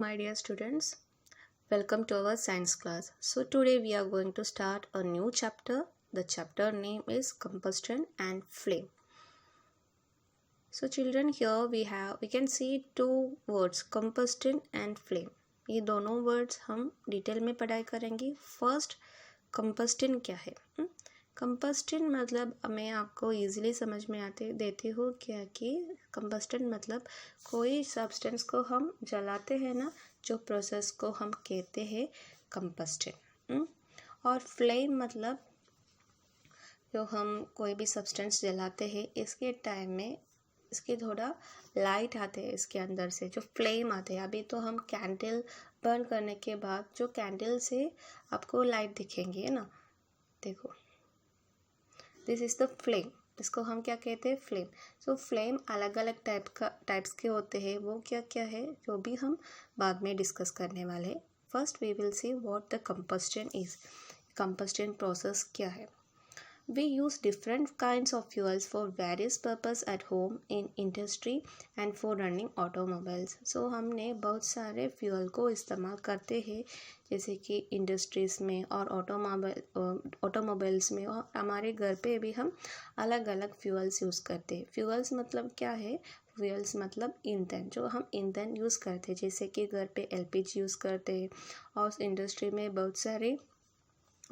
My dear students, welcome to our science class. So today we are going to start a new chapter. The chapter name is combustion and flame. So children, here we can see two words, combustion and flame. ये दोनों words हम detail में पढ़ाई करेंगे. First, combustion क्या है? Combustion मतलब मैं आपको इजीली समझ में आते देती हूँ क्या कि कंबस्टन मतलब कोई सब्सटेंस को हम जलाते हैं ना, जो प्रोसेस को हम कहते हैं कंबस्टन. और फ्लेम मतलब जो हम कोई भी सब्सटेंस जलाते हैं इसके टाइम में इसके थोड़ा लाइट आते हैं इसके अंदर से, जो फ्लेम आते हैं. अभी तो हम कैंडल बर्न करने के बाद जो कैंडल से आपको लाइट दिखेंगे ना, देखो दिस इज़ द फ्लेम. इसको हम क्या कहते हैं? फ्लेम. सो फ्लेम अलग अलग टाइप्स के होते हैं. वो क्या क्या है जो भी हम बाद में डिस्कस करने वाले हैं. First we will see what the combustion is. Combustion process क्या है? We use different kinds of fuels for various purpose at home, in industry and for running automobiles. So हमने बहुत सारे फ्यूल को इस्तेमाल करते हैं जैसे कि इंडस्ट्रीज़ में और ऑटोमोबाइल्स में, और हमारे घर पे भी हम अलग अलग फ्यूल्स यूज़ करते हैं. फ्यूल्स मतलब क्या है? फ्यूल्स मतलब ईंधन, जो हम ईंधन यूज़ करते हैं, जैसे कि घर पे एलपीजी यूज़ करते हैं और इंडस्ट्री में बहुत सारे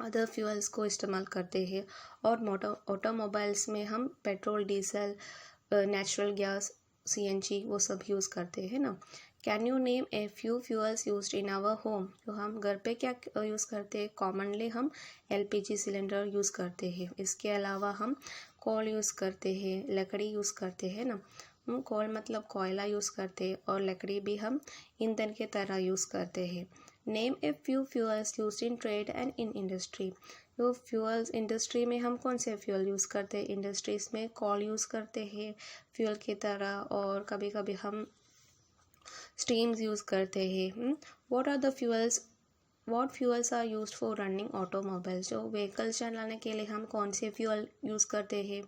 अदर फ्यूल्स को इस्तेमाल करते हैं. और ऑटोमोबाइल्स में हम petrol, diesel, natural gas, CNG वो सब यूज़ करते हैं ना. Can you name a few fuels used in our home? तो हम घर पे क्या यूज़ करते हैं? कॉमनली हम एलपीजी सिलेंडर यूज़ करते हैं. इसके अलावा हम कोल यूज़ करते हैं, लकड़ी यूज़ करते हैं ना. कोल मतलब कोयला यूज़ करते हैं और लकड़ी भी हम ईंधन के तरह यूज़ करते हैं. Name a few fuels used in trade and in industry. तो फ्यूल्स इंडस्ट्री में हम कौन से फ्यूल यूज़ करते हैं? इंडस्ट्रीज़ में कोल यूज़ करते हैं फ्यूल की तरह, और कभी कभी हम स्टीम्स यूज़ करते हैं. What are the fuels? What fuels are used for running automobiles? जो व्हीकल चलाने के लिए हम कौन से फ्यूल यूज़ करते हैं?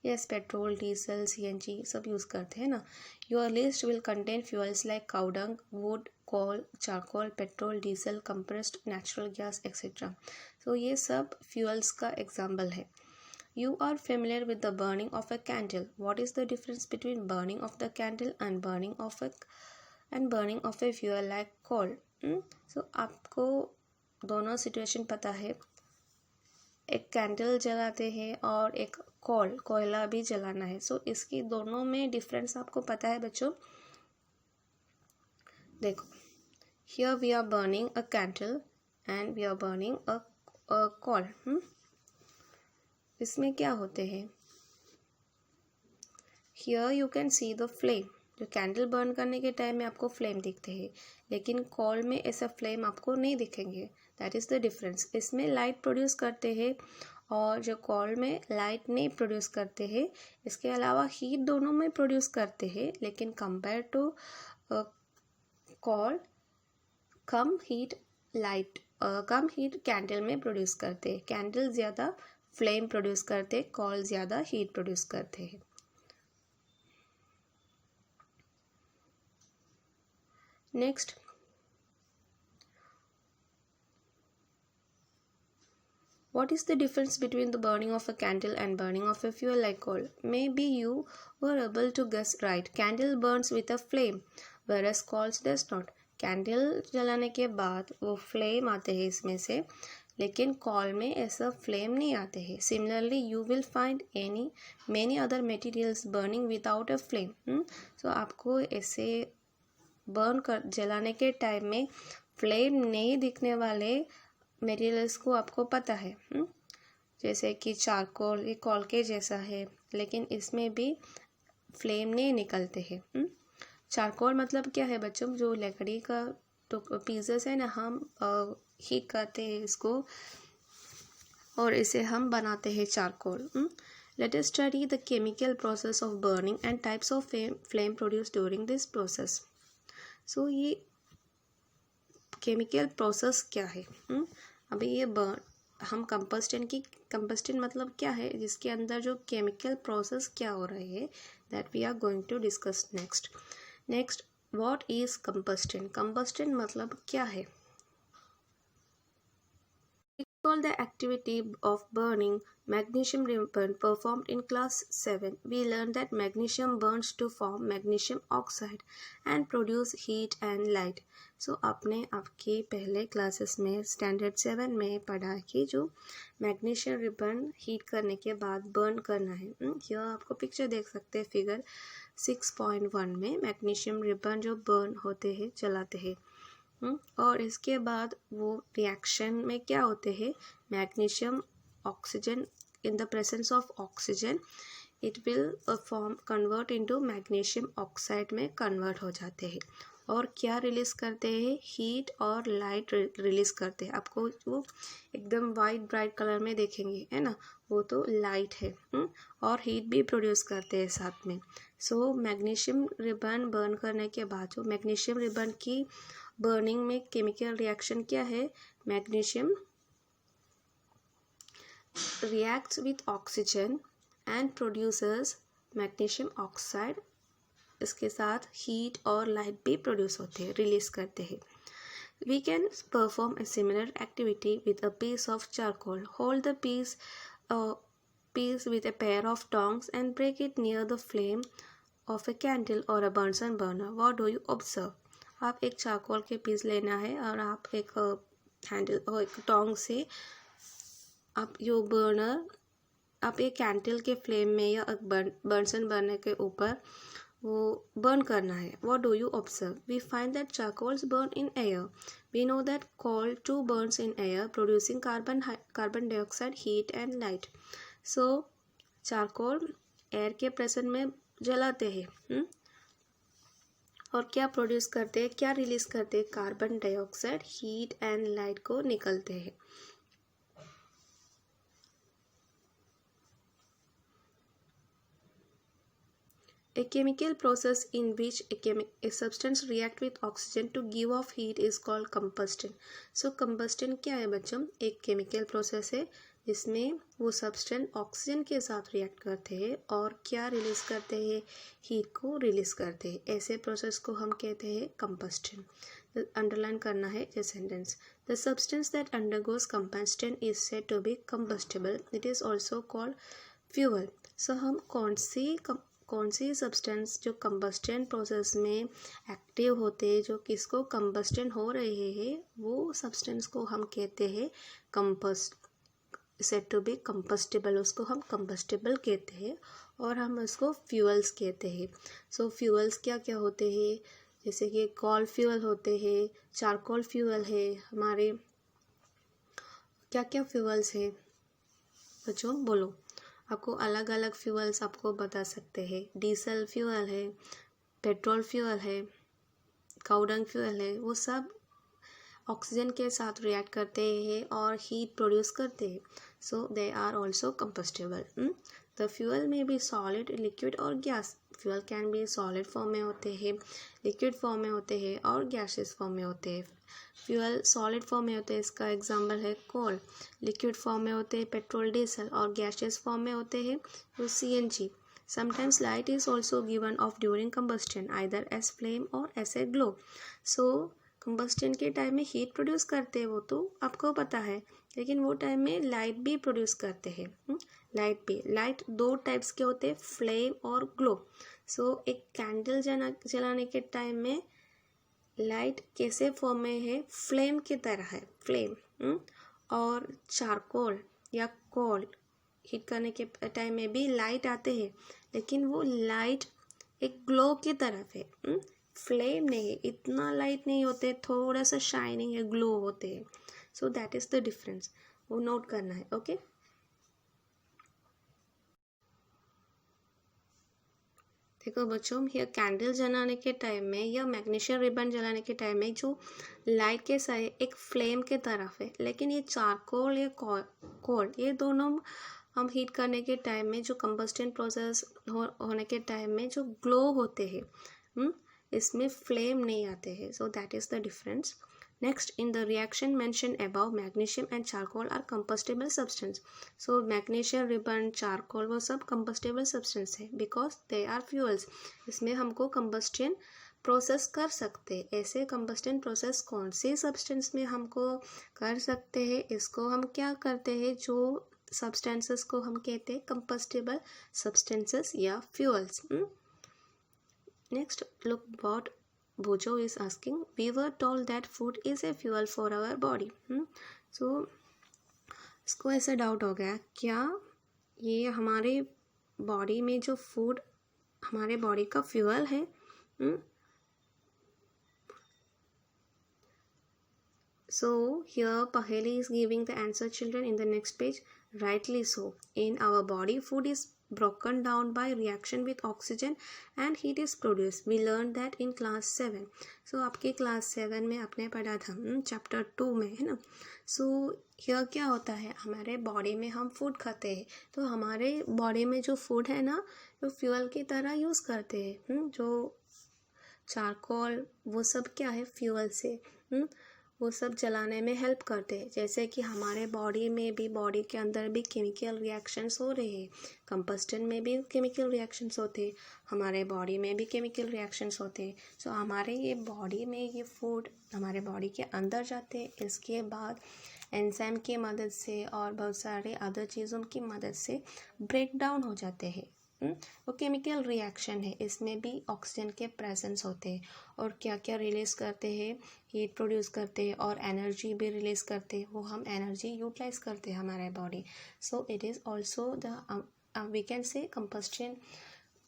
यस, पेट्रोल, डीजल, सीएनजी सब यूज़ करते हैं ना. Your list will contain fuels like cow dung, wood, coal, charcoal, petrol, diesel, compressed natural gas etcetera. तो ये सब फ्यूल्स का एग्जाम्पल है. You are familiar with the burning of a candle. What is the difference between burning of the candle and burning of a fuel like coal? So आपको दोनों situation पता है. एक कैंडल जलाते हैं और एक कोयला भी जलाना है. सो इसकी दोनों में डिफरेंस आपको पता है बच्चों. देखो, here we are burning a candle and we are burning a coal. इसमें क्या होते हैं? Here you can see the flame. जो कैंडल बर्न करने के टाइम में आपको फ्लेम दिखते हैं, लेकिन कोल में ऐसा फ्लेम आपको नहीं दिखेंगे. That is the difference. इसमें लाइट प्रोड्यूस करते हैं और जो कोल में लाइट नहीं प्रोड्यूस करते हैं. इसके अलावा हीट दोनों में प्रोड्यूस करते हैं, लेकिन कंपेयर टू कोल कम हीट कैंडल में प्रोड्यूस करते हैं. कैंडल ज़्यादा फ्लेम प्रोड्यूस करते हैं, कोल ज़्यादा हीट प्रोड्यूस करते हैं. Next, what is the difference between the burning of a candle and burning of a fuel like coal? Maybe you were able to guess right. Candle burns with a flame, whereas coal does not. Candle जलाने के बाद वो flame आते हैं इसमें से, लेकिन कोल में ऐसा फ्लेम नहीं आते हैं. Similarly you will find many other materials burning without a flame. So आपको ऐसे जलाने के टाइम में फ्लेम नहीं दिखने वाले मटेरियल्स को आपको पता है. जैसे कि चारकोल, ये कोल के जैसा है, लेकिन इसमें भी फ्लेम नहीं निकलते हैं. चारकोल मतलब क्या है बच्चों? जो लकड़ी का तो पीसेस है ना, हम हीट करते हैं इसको और इसे हम बनाते हैं charcoal. Let us study the chemical process of burning and types of flame produced during this process. सो ये केमिकल प्रोसेस क्या है? अभी ये हम कंबस्टन मतलब क्या है, जिसके अंदर जो केमिकल प्रोसेस क्या हो रहे है, that we are going to discuss next. What is combustion? Combustion मतलब क्या है? Recall the activity of burning magnesium ribbon performed in class 7. We learned that magnesium burns to form magnesium oxide and produce heat and light. So आपने आपके पहले classes में standard 7 में पढ़ा कि जो मैग्नीशियम रिबन हीट करने के बाद बर्न करना है। यह आपको पिक्चर देख सकते हैं फिगर 6.1 में मैग्नीशियम रिबन जो बर्न होते हैं जलाते हैं। और इसके बाद वो रिएक्शन में क्या होते हैं, magnesium oxygen in the presence of oxygen it will form convert into magnesium oxide में कन्वर्ट हो जाते हैं और क्या रिलीज करते हैं, हीट और लाइट रिलीज करते हैं। आपको वो एकदम वाइट ब्राइट कलर में देखेंगे है ना, वो तो लाइट है और हीट भी प्रोड्यूस करते हैं साथ में। सो मैग्नीशियम रिबन बर्न करने के बाद जो मैग्नीशियम रिबन की बर्निंग में केमिकल रिएक्शन क्या है, magnesium reacts with oxygen and producers magnesium oxide. इसके साथ हीट और लाइट भी प्रोड्यूस होते हैं, रिलीज करते हैं। We can perform a similar activity with a piece of charcoal. Hold the piece with a pair of tongs and break it near the flame of a candle or a Bunsen burner. What do you observe? आप एक charcoal के piece लेना है और आप एक handle और एक टोंग से आप यो बर्नर आप एक कैंडल के फ्लेम में या बर्नसन बर्नर के ऊपर वो बर्न करना है। What do you observe? We find that charcoals burn in air. We know that coal too burns in air, producing carbon dioxide, heat and light. So charcoal air के presence में जलाते हैं और क्या प्रोड्यूस करते हैं, क्या रिलीज करते हैं, carbon dioxide, heat and light को निकलते हैं। A chemical process in which a substance react with oxygen to give off heat is called combustion. So combustion क्या है बच्चों, एक केमिकल प्रोसेस है जिसमें वो सब्सटेंस ऑक्सीजन के साथ रिएक्ट करते हैं और क्या रिलीज करते हैं, हीट को रिलीज करते हैं। ऐसे प्रोसेस को हम कहते हैं कंबस्टन। अंडरलाइन करना है ये sentence. The substance that undergoes combustion is said to be combustible, it is also called fuel. So हम कौन सी सब्सटेंस जो कंबस्टन प्रोसेस में एक्टिव होते हैं, जो किसको कंबस्टन हो रहे हैं, वो सब्सटेंस को हम कहते हैं सेड टू बी कंबस्टिबल, उसको हम कंबस्टिबल कहते हैं और हम उसको फ्यूअल्स कहते हैं। सो फ्यूअल्स क्या क्या होते हैं, जैसे कि कॉल फ्यूअल होते हैं, चारकोल फ्यूअल है, हमारे क्या क्या फ्यूअल्स है बच्चों बोलो। आपको अलग अलग फ्यूअल्स आपको बता सकते हैं, डीजल फ्यूअल है, पेट्रोल फ्यूअल है, काउडंग फ्यूअल है, वो सब ऑक्सीजन के साथ रिएक्ट करते हैं और हीट प्रोड्यूस करते हैं। So they are also combustible. The fuel में भी सॉलिड, लिक्विड और गैस। फ्यूअल कैन भी सॉलिड फॉर्म में होते हैं, लिक्विड फॉर्म में होते हैं और गैसेस फॉर्म में होते हैं। फ्यूअल सॉलिड फॉर्म में होते हैं, इसका एग्जांपल है कोल। लिक्विड फॉर्म में होते हैं पेट्रोल, डीजल और गैसेस फॉर्म में होते हैं तो CNG। Sometimes light is also given off during combustion, either as flame or as a glow. So combustion के टाइम में हीट प्रोड्यूस करते हैं, वो तो आपको पता है, लेकिन वो टाइम में लाइट भी प्रोड्यूस करते हैं। लाइट दो टाइप्स के होते हैं, फ्लेम और ग्लो। सो एक कैंडल जलाने के टाइम में लाइट कैसे फॉर्म में है, फ्लेम की तरह है, फ्लेम। और चारकोल या कोल हीट करने के टाइम में भी लाइट आते हैं, लेकिन वो लाइट एक ग्लो की तरफ है, फ्लेम नहीं है, इतना लाइट नहीं होते, थोड़ा सा शाइनिंग है, ग्लो होते हैं। So that is the difference, वो नोट करना है। ओके देखो बच्चों, ये कैंडल जलाने के टाइम में या मैग्नीशियम रिबन जलाने के टाइम में जो लाइट के सारे एक फ्लेम के तरफ है, लेकिन ये चारकोल या कोल ये दोनों हम हीट करने के टाइम में जो कंबस्टन प्रोसेस होने के टाइम में जो ग्लो होते हैं, इसमें फ्लेम नहीं आते हैं। So that is the difference. Next, in the reaction mention above, magnesium and charcoal are combustible substance. So magnesium ribbon, charcoal वो सब कंबस्टिबल सब्सटेंस है बिकॉज दे आर फ्यूअल्स। इसमें हमको कंबस्टन प्रोसेस कर सकते। ऐसे कंबस्टन प्रोसेस कौन सी सब्सटेंस में हमको कर सकते हैं, इसको हम क्या करते हैं, जो सब्सटेंसेस को हम कहते हैं कंबस्टिबल सब्सटेंसेस या fuels. Next look what Bojo is asking. We were told that food is a fuel for our body. So इसको ऐसा डाउट हो गया, क्या ये हमारे बॉडी में जो फूड हमारे बॉडी का फ्यूल है? So here Paheli is giving the answer, children, in the next page. Rightly so. In our body, food is broken down by reaction with oxygen and heat is produced. We learned that in class 7. So आपके class 7 में आपने पढ़ा था chapter 2 में, है ना. So here क्या होता है, हमारे बॉडी में हम फूड खाते हैं, तो हमारे बॉडी में जो फूड है ना, वो फ्यूल की तरह यूज़ करते हैं. जो चारकोल वो सब क्या है, फ्यूल से वो सब जलाने में हेल्प करते हैं. जैसे कि हमारे बॉडी में भी, बॉडी के अंदर भी केमिकल रिएक्शंस हो रहे हैं. कंबस्टन में भी केमिकल रिएक्शंस होते हैं, हमारे बॉडी में भी केमिकल रिएक्शंस होते हैं. सो हमारे ये बॉडी में ये फूड हमारे बॉडी के अंदर जाते हैं. इसके बाद एंजाइम की मदद से और बहुत सारे अदर चीज़ों की मदद से ब्रेक डाउन हो जाते हैं. वो केमिकल रिएक्शन है, इसमें भी ऑक्सीजन के प्रेजेंस होते हैं. और क्या क्या रिलीज़ करते हैं, हीट प्रोड्यूस करते हैं और एनर्जी भी रिलीज़ करते हैं. वो हम एनर्जी यूटिलाइज करते हैं हमारे body. So it is also the we can say combustion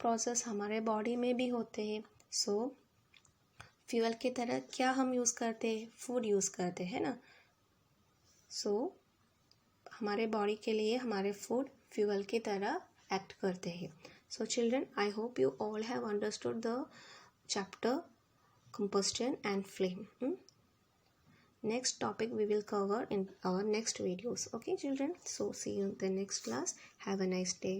process हमारे बॉडी में भी होते हैं. सो फ्यूल की तरह क्या हम यूज़ करते हैं, फूड यूज़ करते हैं ना. सो हमारे बॉडी के लिए हमारे फूड फ्यूल की तरह एक्ट करते हैं. So children, I hope you all have understood the chapter combustion and flame. Next topic we will cover in our next videos. Okay children, so see you in the next class. Have a nice day.